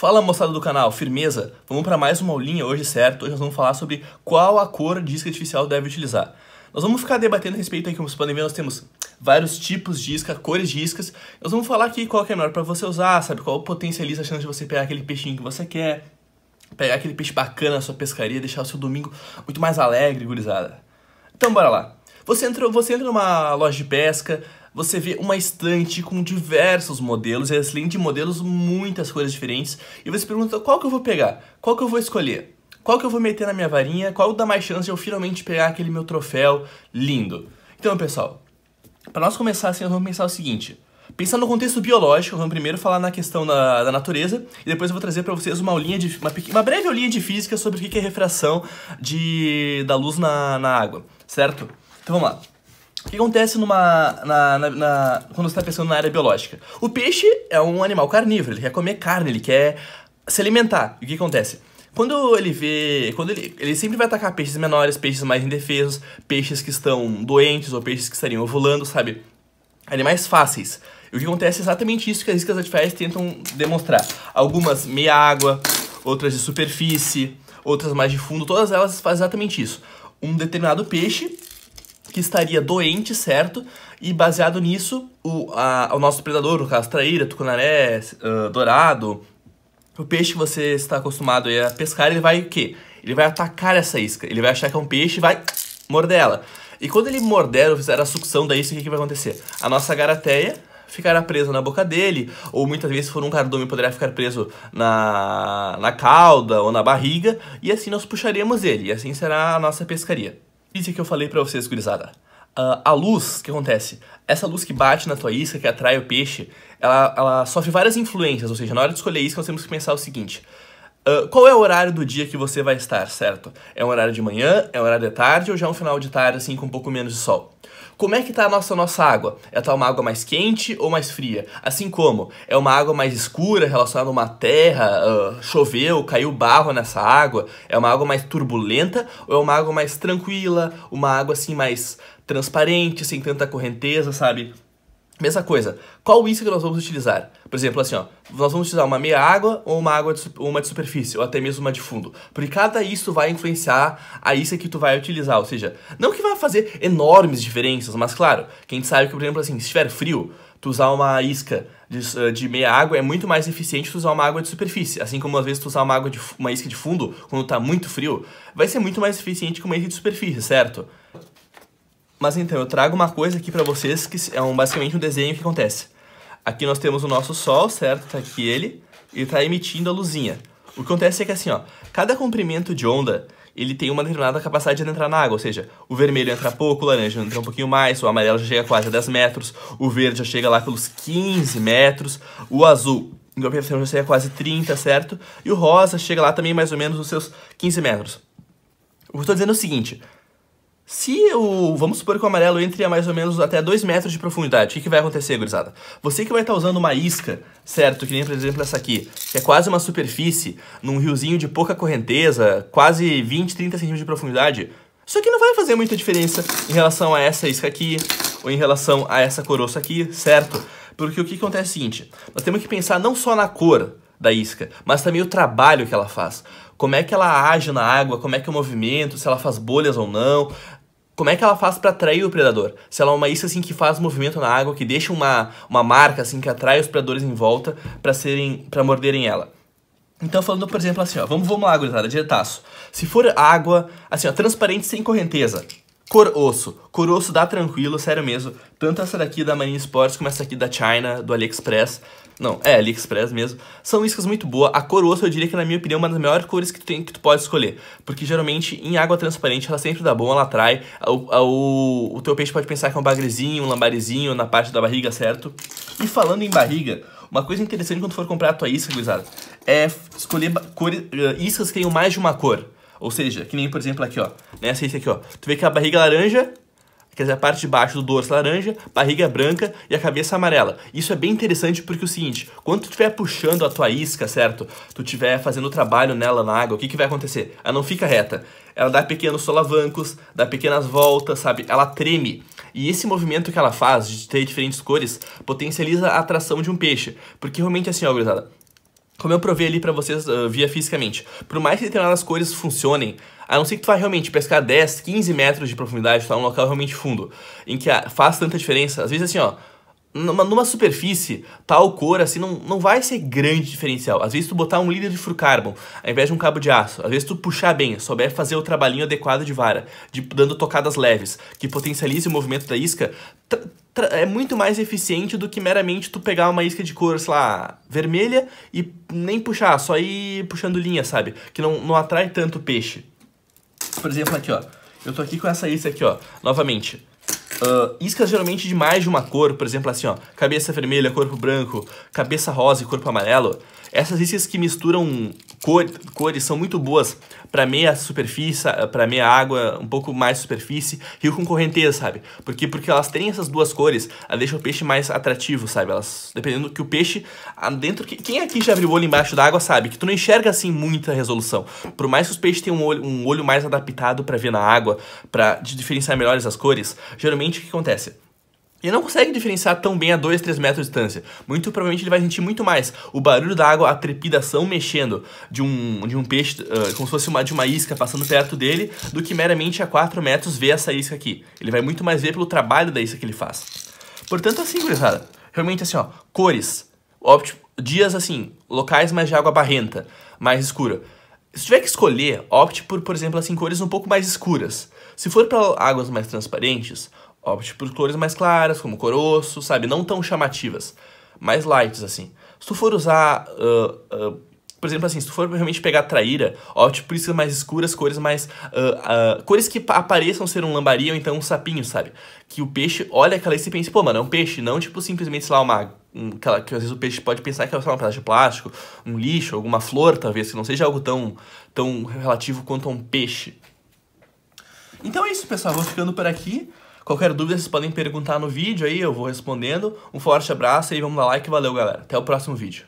Fala moçada do canal, firmeza? Vamos para mais uma aulinha hoje, certo? Hoje nós vamos falar sobre qual a cor de isca artificial deve utilizar. Nós vamos ficar debatendo a respeito aí, como vocês podem ver, nós temos vários tipos de isca, cores de iscas. Nós vamos falar aqui qual que é melhor para você usar, sabe? Qual potencializa a chance de você pegar aquele peixinho que você quer, pegar aquele peixe bacana na sua pescaria, deixar o seu domingo muito mais alegre, gurizada. Então bora lá. Você entra numa loja de pesca, você vê uma estante com diversos modelos, e além de modelos, muitas cores diferentes, e você pergunta qual que eu vou pegar, qual que eu vou escolher, qual que eu vou meter na minha varinha, qual dá mais chance de eu finalmente pegar aquele meu troféu lindo. Então, pessoal, para nós começar assim, nós vamos pensar o seguinte: pensando no contexto biológico, vamos primeiro falar na questão da natureza, e depois eu vou trazer para vocês uma breve aulinha de física sobre o que é refração da luz na água, certo? Então vamos lá. O que acontece quando você está pensando na área biológica? O peixe é um animal carnívoro, ele quer comer carne, ele quer se alimentar. E o que acontece? Ele sempre vai atacar peixes menores, peixes mais indefesos, peixes que estão doentes ou peixes que estariam ovulando, sabe? Animais fáceis. E o que acontece é exatamente isso que as iscas artificiais tentam demonstrar. Algumas meia água, outras de superfície, outras mais de fundo, todas elas fazem exatamente isso. Um determinado peixe que estaria doente, certo? E baseado nisso, o nosso predador, no caso traíra, tucunaré, dourado, o peixe que você está acostumado a pescar, ele vai o quê? Ele vai atacar essa isca, ele vai achar que é um peixe e vai morder ela. E quando ele morder ou fizer a sucção da isca, o que vai acontecer? A nossa garateia ficará presa na boca dele, ou muitas vezes, se for um cardume, poderá ficar preso na cauda ou na barriga, e assim nós puxaremos ele, e assim será a nossa pescaria. Isso que eu falei pra vocês, gurizada. A luz, o que acontece? Essa luz que bate na tua isca, que atrai o peixe, ela sofre várias influências, ou seja, na hora de escolher isca, nós temos que pensar o seguinte: qual é o horário do dia que você vai estar, certo? É um horário de manhã, é um horário de tarde ou já é um final de tarde, assim, com um pouco menos de sol? Como é que tá a nossa água? Ela tá uma água mais quente ou mais fria? Assim como é uma água mais escura relacionada a uma terra, choveu, caiu barro nessa água? É uma água mais turbulenta ou é uma água mais tranquila? Uma água assim mais transparente, sem tanta correnteza, sabe? Mesma coisa, qual isca que nós vamos utilizar? Por exemplo, assim, ó, nós vamos utilizar uma meia água ou uma de superfície, ou até mesmo uma de fundo. Porque cada isca vai influenciar a isca que tu vai utilizar, ou seja, não que vai fazer enormes diferenças, mas claro, que a gente sabe que, por exemplo, assim, se estiver frio, tu usar uma isca de meia água é muito mais eficiente que tu usar uma água de superfície. Assim como às vezes tu usar uma isca de fundo, quando tá muito frio, vai ser muito mais eficiente que uma isca de superfície, certo? Mas então, eu trago uma coisa aqui pra vocês que é basicamente um desenho que acontece. Aqui nós temos o nosso sol, certo? Tá aqui ele tá emitindo a luzinha. O que acontece é que assim, ó, cada comprimento de onda, ele tem uma determinada capacidade de entrar na água, ou seja, o vermelho entra pouco, o laranja entra um pouquinho mais, o amarelo já chega quase a 10 metros, o verde já chega lá pelos 15 metros, o azul, em compensação, já chega a quase 30, certo? E o rosa chega lá também mais ou menos nos seus 15 metros. O que eu tô dizendo é o seguinte: vamos supor que o amarelo entre a mais ou menos até 2 metros de profundidade, o que vai acontecer, gurizada? Você que vai estar usando uma isca, certo? Que nem, por exemplo, essa aqui, que é quase uma superfície, num riozinho de pouca correnteza, quase 20, 30 centímetros de profundidade, isso aqui não vai fazer muita diferença em relação a essa isca aqui, ou em relação a essa coroça aqui, certo? Porque o que acontece é o seguinte: nós temos que pensar não só na cor da isca, mas também o trabalho que ela faz. Como é que ela age na água, como é que é o movimento, se ela faz bolhas ou não, como é que ela faz para atrair o predador. Se ela é uma isca assim que faz movimento na água, que deixa uma marca assim que atrai os predadores em volta para morderem ela. Então falando, por exemplo, assim, ó, vamos lá, gurizada, diretaço. Se for água, assim, ó, transparente sem correnteza, cor osso dá tranquilo, sério mesmo. Tanto essa daqui da Marine Sports como essa aqui da China, do AliExpress. Não, é AliExpress mesmo. São iscas muito boas. A cor osso, eu diria que, na minha opinião, é uma das melhores cores que tu pode escolher. Porque geralmente em água transparente ela sempre dá bom, ela atrai. O teu peixe pode pensar que é um bagrezinho, um lambarezinho na parte da barriga, certo? E falando em barriga, uma coisa interessante quando for comprar a tua isca, gurizada, é escolher iscas que tenham mais de uma cor. Ou seja, que nem, por exemplo, aqui, ó, nessa isca aqui, ó. Tu vê que a barriga é laranja, quer dizer, a parte de baixo do dorso laranja, barriga branca e a cabeça amarela. Isso é bem interessante porque é o seguinte: quando tu estiver puxando a tua isca, certo? Tu estiver fazendo o trabalho nela na água, o que vai acontecer? Ela não fica reta. Ela dá pequenos solavancos, dá pequenas voltas, sabe? Ela treme. E esse movimento que ela faz, de ter diferentes cores, potencializa a atração de um peixe. Porque realmente assim, ó, gurizada, como eu provei ali pra vocês via fisicamente, por mais que determinadas cores funcionem, a não ser que tu vá realmente pescar 10, 15 metros de profundidade, tá? Um local realmente fundo, em que faz tanta diferença, às vezes assim, ó, numa superfície, tal cor, assim, não vai ser grande diferencial. Às vezes tu botar um líder de fluorocarbon, ao invés de um cabo de aço, às vezes tu puxar bem, souber fazer o trabalhinho adequado de vara, dando tocadas leves, que potencialize o movimento da isca, é muito mais eficiente do que meramente tu pegar uma isca de cor, sei lá, vermelha e nem puxar, só ir puxando linha, sabe? Que não atrai tanto peixe. Por exemplo, aqui, ó, eu tô aqui com essa isca aqui, ó, novamente. Iscas geralmente de mais de uma cor, por exemplo assim, ó, cabeça vermelha, corpo branco, cabeça rosa e corpo amarelo. Essas iscas que misturam cores são muito boas para meia superfície, para meia água, um pouco mais superfície, rio com correnteza, sabe? Porque elas têm essas duas cores, elas deixam o peixe mais atrativo, sabe? Elas, dependendo do que o peixe dentro, quem aqui já abriu o olho embaixo da água sabe que tu não enxerga assim muita resolução. Por mais que os peixes tenham um olho mais adaptado para ver na água, para diferenciar melhores as cores, geralmente o que acontece? Ele não consegue diferenciar tão bem a 2, 3 metros de distância. Muito provavelmente ele vai sentir muito mais o barulho da água, a trepidação mexendo de um peixe, como se fosse de uma isca passando perto dele, do que meramente a 4 metros ver essa isca aqui. Ele vai muito mais ver pelo trabalho da isca que ele faz. Portanto, assim, gurizada, realmente assim, ó, cores, dias assim, locais mais de água barrenta, mais escura. Se tiver que escolher, opte por exemplo, assim, cores um pouco mais escuras. Se for para águas mais transparentes, opte por cores mais claras, como coroço, sabe? Não tão chamativas, mais lights, assim. Se tu for usar, por exemplo, assim, se tu for realmente pegar traíra, opte por iscas mais escuras, cores mais... cores que apareçam ser um lambari ou então um sapinho, sabe? Que o peixe olha aquela isca e pensa, pô, mano, é um peixe, não tipo simplesmente, sei lá, que às vezes o peixe pode pensar que é um pedaço de plástico, um lixo, alguma flor, talvez, que não seja algo tão relativo quanto a um peixe. Então é isso, pessoal. Vou ficando por aqui. Qualquer dúvida, vocês podem perguntar no vídeo aí, eu vou respondendo. Um forte abraço e vamos dar like. Valeu, galera. Até o próximo vídeo.